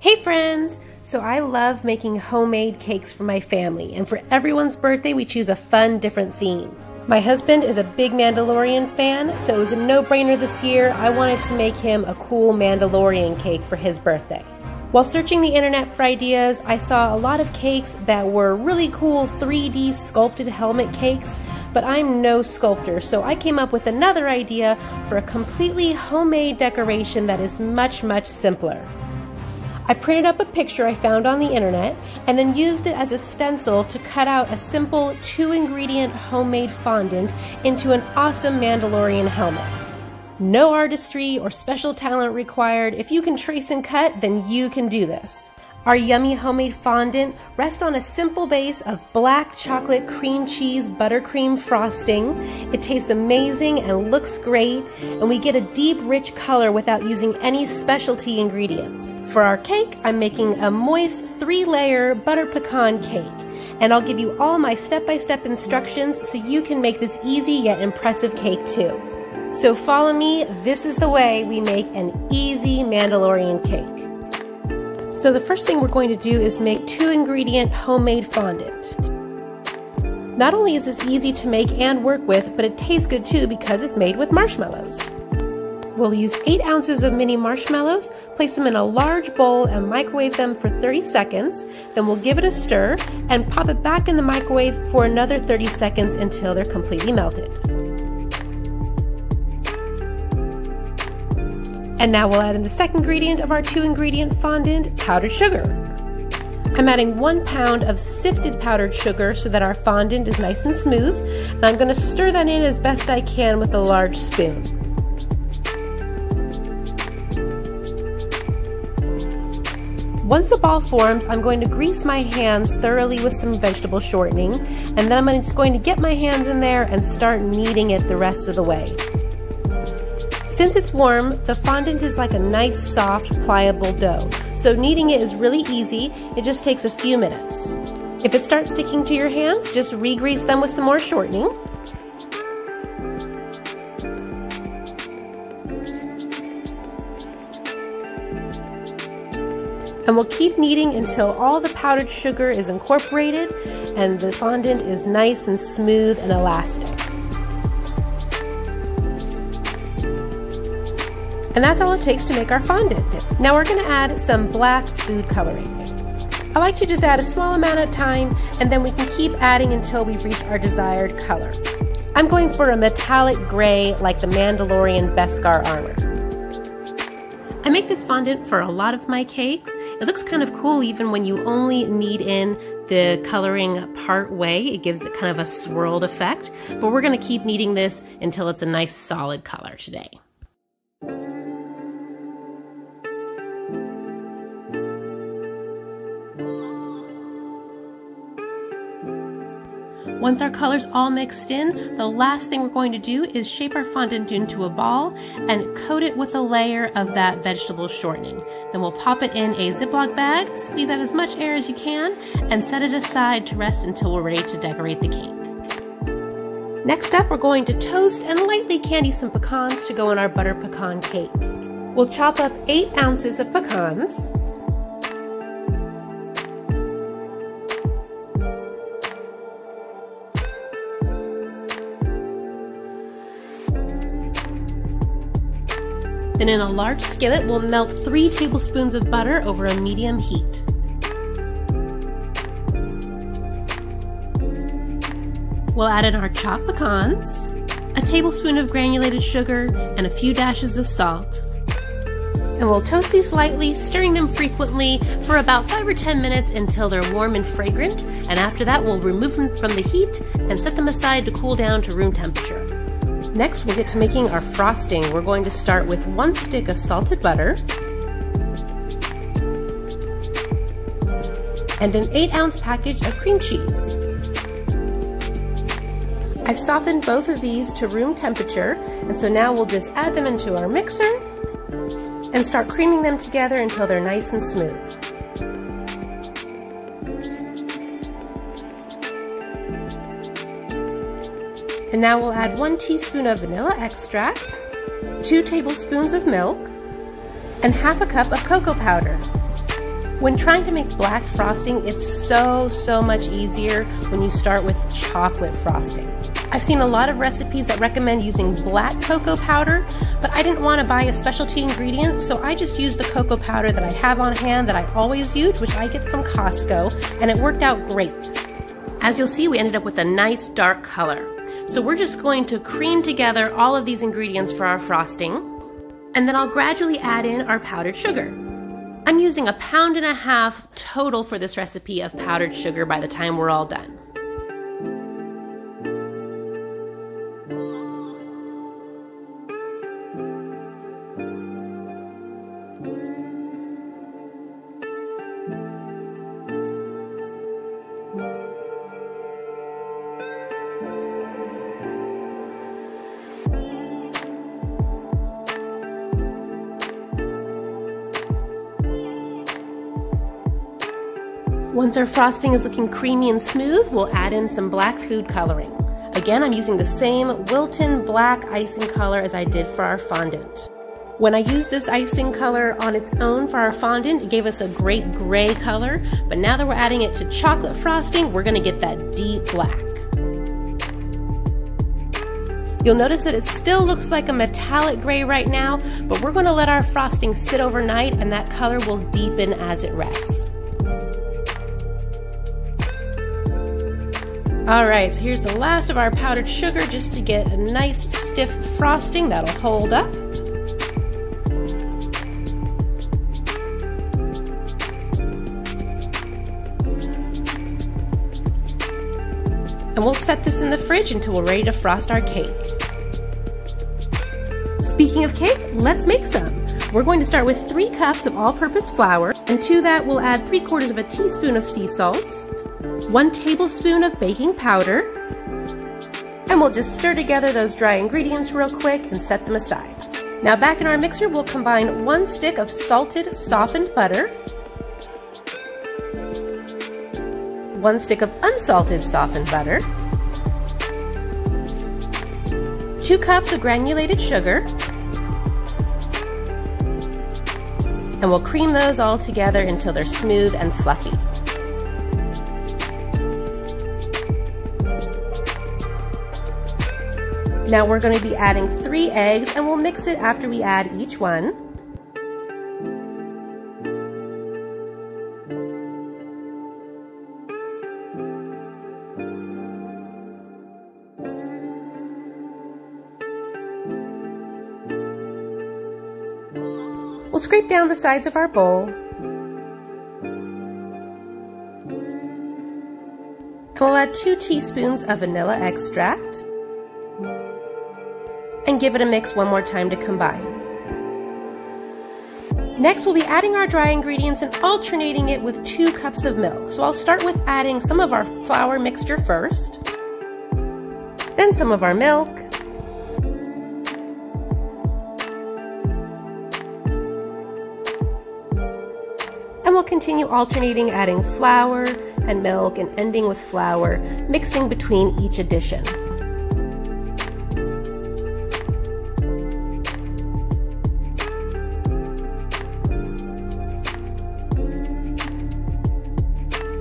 Hey friends! So I love making homemade cakes for my family, and for everyone's birthday we choose a fun, different theme. My husband is a big Mandalorian fan, so it was a no-brainer this year. I wanted to make him a cool Mandalorian cake for his birthday. While searching the internet for ideas, I saw a lot of cakes that were really cool 3D sculpted helmet cakes, but I'm no sculptor, so I came up with another idea for a completely homemade decoration that is much, much simpler. I printed up a picture I found on the internet and then used it as a stencil to cut out a simple 2-ingredient homemade fondant into an awesome Mandalorian helmet. No artistry or special talent required. If you can trace and cut, then you can do this. Our yummy homemade fondant rests on a simple base of black chocolate cream cheese buttercream frosting. It tastes amazing and looks great, and we get a deep, rich color without using any specialty ingredients. For our cake, I'm making a moist 3-layer butter pecan cake, and I'll give you all my step-by-step instructions so you can make this easy yet impressive cake too. So follow me, this is the way we make an easy Mandalorian cake. So the first thing we're going to do is make 2-ingredient homemade fondant. Not only is this easy to make and work with, but it tastes good too because it's made with marshmallows. We'll use 8 ounces of mini marshmallows, place them in a large bowl and microwave them for 30 seconds. Then we'll give it a stir and pop it back in the microwave for another 30 seconds until they're completely melted. And now we'll add in the second ingredient of our 2-ingredient fondant, powdered sugar. I'm adding 1 pound of sifted powdered sugar so that our fondant is nice and smooth. And I'm going to stir that in as best I can with a large spoon. Once the ball forms, I'm going to grease my hands thoroughly with some vegetable shortening, and then I'm just going to get my hands in there and start kneading it the rest of the way. Since it's warm, the fondant is like a nice, soft, pliable dough, so kneading it is really easy. It just takes a few minutes. If it starts sticking to your hands, just re-grease them with some more shortening. And we'll keep kneading until all the powdered sugar is incorporated and the fondant is nice and smooth and elastic. And that's all it takes to make our fondant. Now we're going to add some black food coloring. I like to just add a small amount at a time, and then we can keep adding until we've reached our desired color. I'm going for a metallic gray like the Mandalorian Beskar armor. I make this fondant for a lot of my cakes. It looks kind of cool even when you only knead in the coloring part way. It gives it kind of a swirled effect, but we're going to keep kneading this until it's a nice solid color today. Once our color's all mixed in, the last thing we're going to do is shape our fondant into a ball and coat it with a layer of that vegetable shortening. Then we'll pop it in a Ziploc bag, squeeze out as much air as you can, and set it aside to rest until we're ready to decorate the cake. Next up, we're going to toast and lightly candy some pecans to go in our butter pecan cake. We'll chop up 8 ounces of pecans. Then in a large skillet, we'll melt 3 tablespoons of butter over a medium heat. We'll add in our chopped pecans, a tablespoon of granulated sugar, and a few dashes of salt. And we'll toast these lightly, stirring them frequently for about 5 or 10 minutes until they're warm and fragrant. And after that, we'll remove them from the heat and set them aside to cool down to room temperature. Next, we'll get to making our frosting. We're going to start with 1 stick of salted butter and an 8-ounce package of cream cheese. I've softened both of these to room temperature, and so now we'll just add them into our mixer and start creaming them together until they're nice and smooth. And now we'll add 1 teaspoon of vanilla extract, 2 tablespoons of milk, and half a cup of cocoa powder. When trying to make black frosting, it's so much easier when you start with chocolate frosting. I've seen a lot of recipes that recommend using black cocoa powder, but I didn't want to buy a specialty ingredient, so I just used the cocoa powder that I have on hand that I always use, which I get from Costco, and it worked out great. As you'll see, we ended up with a nice dark color. So we're just going to cream together all of these ingredients for our frosting, and then I'll gradually add in our powdered sugar. I'm using 1.5 pounds total for this recipe of powdered sugar by the time we're all done. Once our frosting is looking creamy and smooth, we'll add in some black food coloring. Again, I'm using the same Wilton black icing color as I did for our fondant. When I used this icing color on its own for our fondant, it gave us a great gray color, but now that we're adding it to chocolate frosting, we're going to get that deep black. You'll notice that it still looks like a metallic gray right now, but we're going to let our frosting sit overnight and that color will deepen as it rests. Alright, so here's the last of our powdered sugar just to get a nice stiff frosting that'll hold up. And we'll set this in the fridge until we're ready to frost our cake. Speaking of cake, let's make some. We're going to start with 3 cups of all-purpose flour, and to that we'll add 3/4 teaspoon of sea salt, 1 tablespoon of baking powder, and we'll just stir together those dry ingredients real quick and set them aside. Now back in our mixer, we'll combine 1 stick of salted softened butter, 1 stick of unsalted softened butter, 2 cups of granulated sugar, and we'll cream those all together until they're smooth and fluffy. Now we're going to be adding 3 eggs, and we'll mix it after we add each one. We'll scrape down the sides of our bowl. And we'll add 2 teaspoons of vanilla extract. And give it a mix one more time to combine. Next, we'll be adding our dry ingredients and alternating it with 2 cups of milk. So I'll start with adding some of our flour mixture first, then some of our milk, and we'll continue alternating, adding flour and milk and ending with flour, mixing between each addition.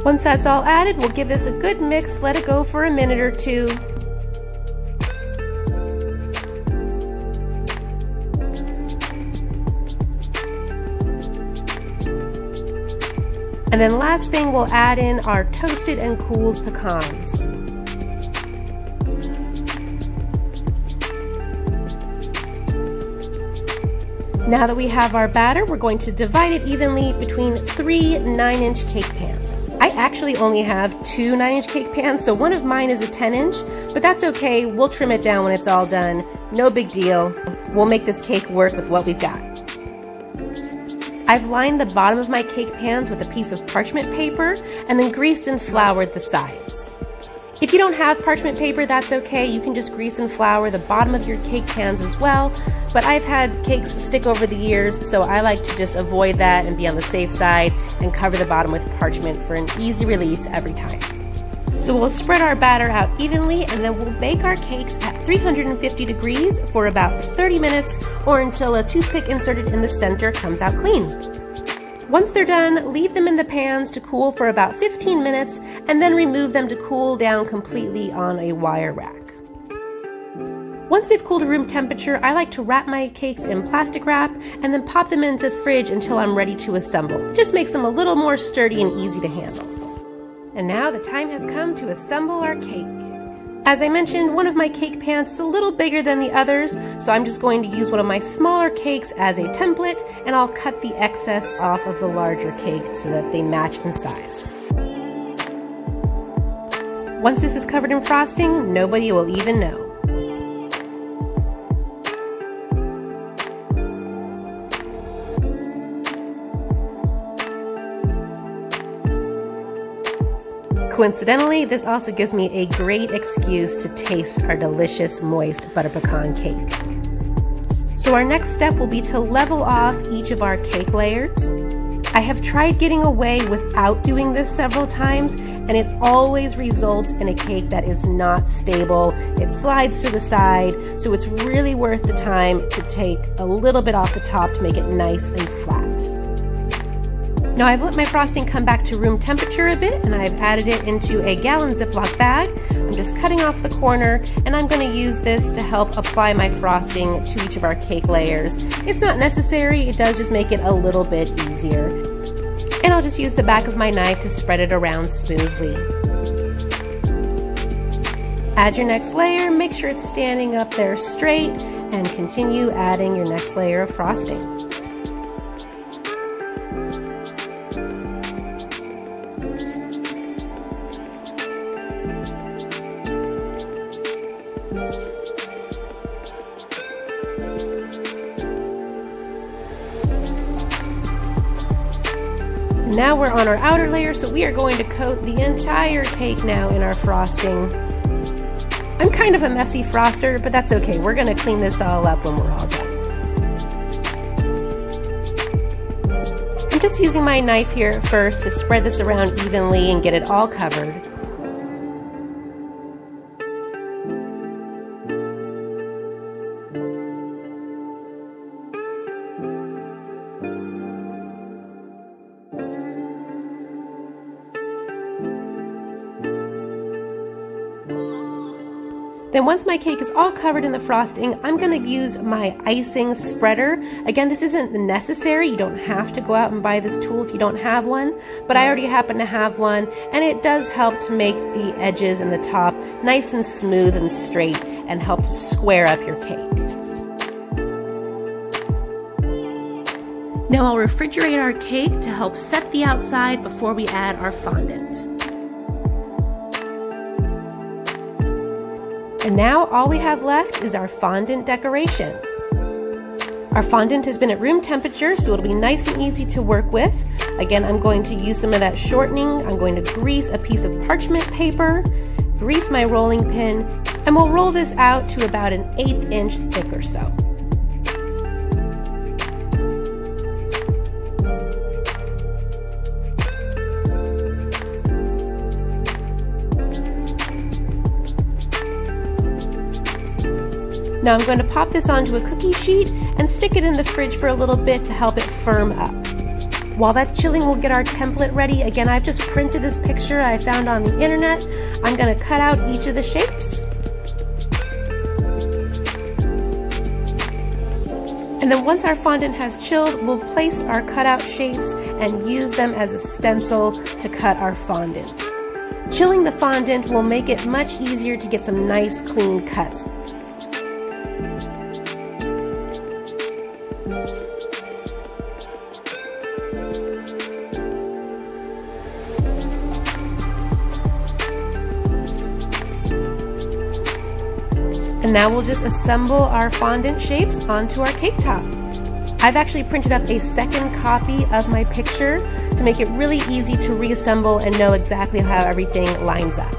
Once that's all added, we'll give this a good mix, let it go for a minute or 2. And then last thing, we'll add in our toasted and cooled pecans. Now that we have our batter, we're going to divide it evenly between 3 9-inch cake pans. I actually only have 2 9-inch cake pans, so one of mine is a 10-inch, but that's okay. We'll trim it down when it's all done. No big deal. We'll make this cake work with what we've got. I've lined the bottom of my cake pans with a piece of parchment paper and then greased and floured the sides. If you don't have parchment paper, that's okay. You can just grease and flour the bottom of your cake pans as well. But I've had cakes stick over the years, so I like to just avoid that and be on the safe side and cover the bottom with parchment for an easy release every time. So we'll spread our batter out evenly, and then we'll bake our cakes at 350 degrees for about 30 minutes or until a toothpick inserted in the center comes out clean. Once they're done, leave them in the pans to cool for about 15 minutes and then remove them to cool down completely on a wire rack. Once they've cooled to room temperature, I like to wrap my cakes in plastic wrap and then pop them into the fridge until I'm ready to assemble. Just makes them a little more sturdy and easy to handle. And now the time has come to assemble our cake. As I mentioned, one of my cake pans is a little bigger than the others, so I'm just going to use one of my smaller cakes as a template, and I'll cut the excess off of the larger cake so that they match in size. Once this is covered in frosting, nobody will even know. Coincidentally, this also gives me a great excuse to taste our delicious, moist butter pecan cake. So our next step will be to level off each of our cake layers. I have tried getting away without doing this several times, and it always results in a cake that is not stable. It slides to the side, so it's really worth the time to take a little bit off the top to make it nice and flat. Now I've let my frosting come back to room temperature a bit, and I've added it into a gallon Ziploc bag. I'm just cutting off the corner, and I'm going to use this to help apply my frosting to each of our cake layers. It's not necessary, it does just make it a little bit easier. And I'll just use the back of my knife to spread it around smoothly. Add your next layer, make sure it's standing up there straight, and continue adding your next layer of frosting. Now we're on our outer layer, so we are going to coat the entire cake now in our frosting. I'm kind of a messy froster, but that's okay. We're going to clean this all up when we're all done. I'm just using my knife here at first to spread this around evenly and get it all covered. Then once my cake is all covered in the frosting, I'm going to use my icing spreader. Again, this isn't necessary. You don't have to go out and buy this tool if you don't have one, but I already happen to have one, and it does help to make the edges and the top nice and smooth and straight and help to square up your cake. Now I'll refrigerate our cake to help set the outside before we add our fondant. And now all we have left is our fondant decoration. Our fondant has been at room temperature, so it'll be nice and easy to work with. Again, I'm going to use some of that shortening. I'm going to grease a piece of parchment paper, grease my rolling pin, and we'll roll this out to about an 1/8 inch thick or so. Now I'm going to pop this onto a cookie sheet and stick it in the fridge for a little bit to help it firm up. While that's chilling, we'll get our template ready. Again, I've just printed this picture I found on the internet. I'm going to cut out each of the shapes. And then once our fondant has chilled, we'll place our cutout shapes and use them as a stencil to cut our fondant. Chilling the fondant will make it much easier to get some nice clean cuts. And now we'll just assemble our fondant shapes onto our cake top. I've actually printed up a second copy of my picture to make it really easy to reassemble and know exactly how everything lines up.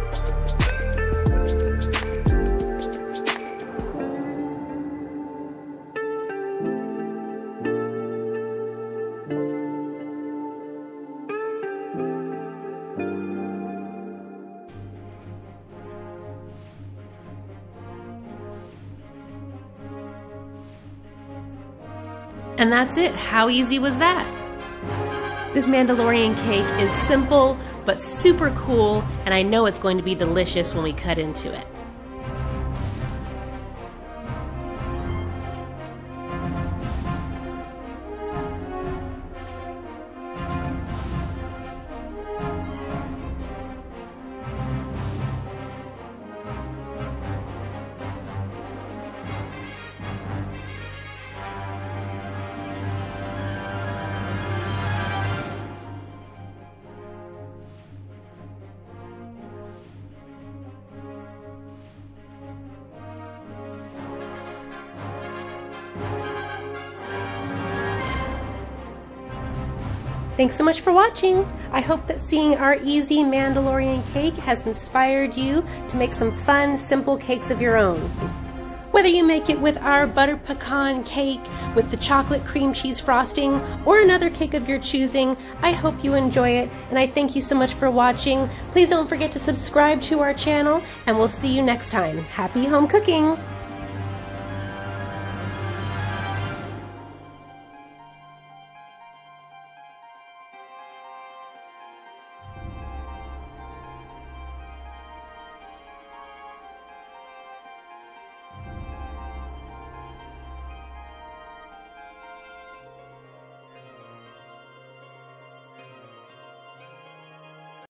And that's it. How easy was that? This Mandalorian cake is simple, but super cool, and I know it's going to be delicious when we cut into it. Thanks so much for watching. I hope that seeing our easy Mandalorian cake has inspired you to make some fun, simple cakes of your own. Whether you make it with our butter pecan cake with the chocolate cream cheese frosting or another cake of your choosing, I hope you enjoy it, and I thank you so much for watching. Please don't forget to subscribe to our channel, and we'll see you next time. Happy home cooking!